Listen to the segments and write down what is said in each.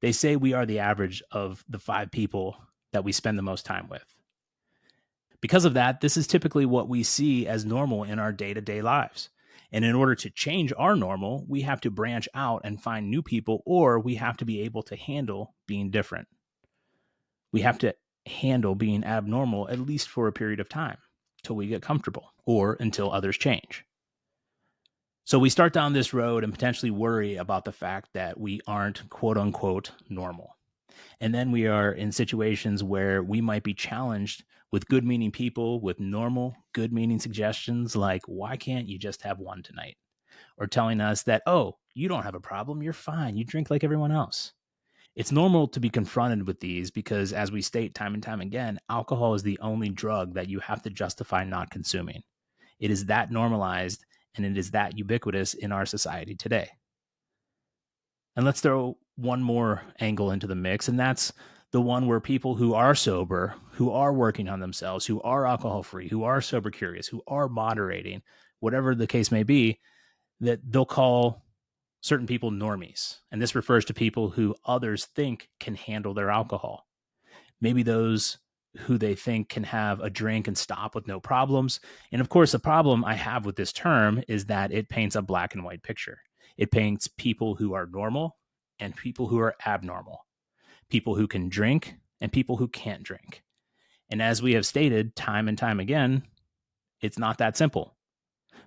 They say we are the average of the 5 people that we spend the most time with. Because of that, this is typically what we see as normal in our day to day lives. And in order to change our normal, we have to branch out and find new people, or we have to be able to handle being different. We have to handle being abnormal, at least for a period of time, till we get comfortable or until others change. So we start down this road and potentially worry about the fact that we aren't quote unquote normal. And then we are in situations where we might be challenged with good meaning people with normal, good meaning suggestions like, why can't you just have one tonight? Or telling us that, oh, you don't have a problem. You're fine. You drink like everyone else. It's normal to be confronted with these because, as we state time and time again, alcohol is the only drug that you have to justify not consuming. It is that normalized and it is that ubiquitous in our society today. And let's throw one more angle into the mix, and that's the one where people who are sober, who are working on themselves, who are alcohol free, who are sober curious, who are moderating, whatever the case may be, that they'll call certain people normies. And this refers to people who others think can handle their alcohol. Maybe those who they think can have a drink and stop with no problems. And of course, the problem I have with this term is that it paints a black and white picture. It paints people who are normal and people who are abnormal, people who can drink and people who can't drink. And as we have stated time and time again, it's not that simple.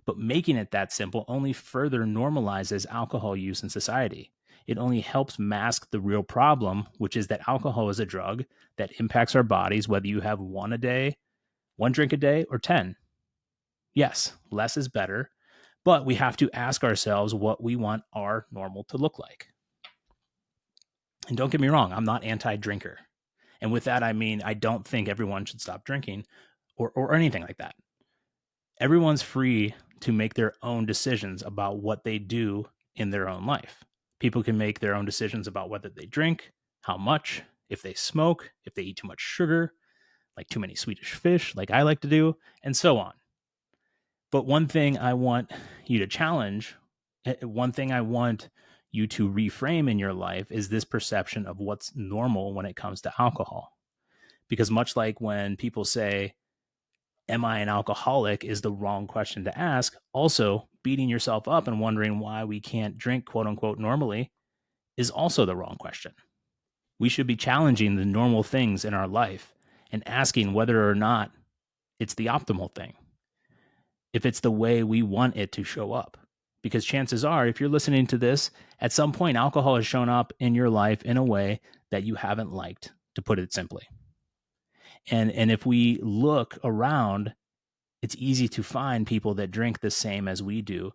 But making it that simple only further normalizes alcohol use in society. It only helps mask the real problem, which is that alcohol is a drug that impacts our bodies, whether you have one a day, one drink a day, or 10. Yes, less is better, but we have to ask ourselves what we want our normal to look like. And don't get me wrong, I'm not anti drinker. And with that, I mean, I don't think everyone should stop drinking or anything like that. Everyone's free to make their own decisions about what they do in their own life. People can make their own decisions about whether they drink, how much, if they smoke, if they eat too much sugar, like too many Swedish fish, like I like to do, and so on. But one thing I want you to challenge, one thing I want you to reframe in your life is this perception of what's normal when it comes to alcohol. Because much like when people say, am I an alcoholic is the wrong question to ask. Also, beating yourself up and wondering why we can't drink quote unquote normally is also the wrong question. We should be challenging the normal things in our life and asking whether or not it's the optimal thing, if it's the way we want it to show up. Because chances are, if you're listening to this, at some point, alcohol has shown up in your life in a way that you haven't liked, to put it simply. And if we look around, it's easy to find people that drink the same as we do,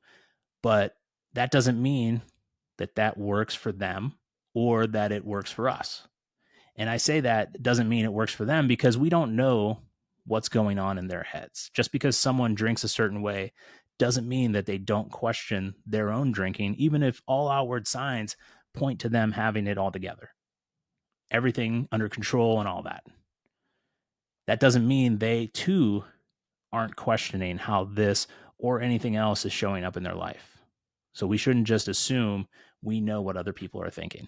but that doesn't mean that that works for them or that it works for us. And I say that doesn't mean it works for them because we don't know what's going on in their heads. Just because someone drinks a certain way doesn't mean that they don't question their own drinking, even if all outward signs point to them having it all together, everything under control and all that. That doesn't mean they too aren't questioning how this or anything else is showing up in their life. So we shouldn't just assume we know what other people are thinking.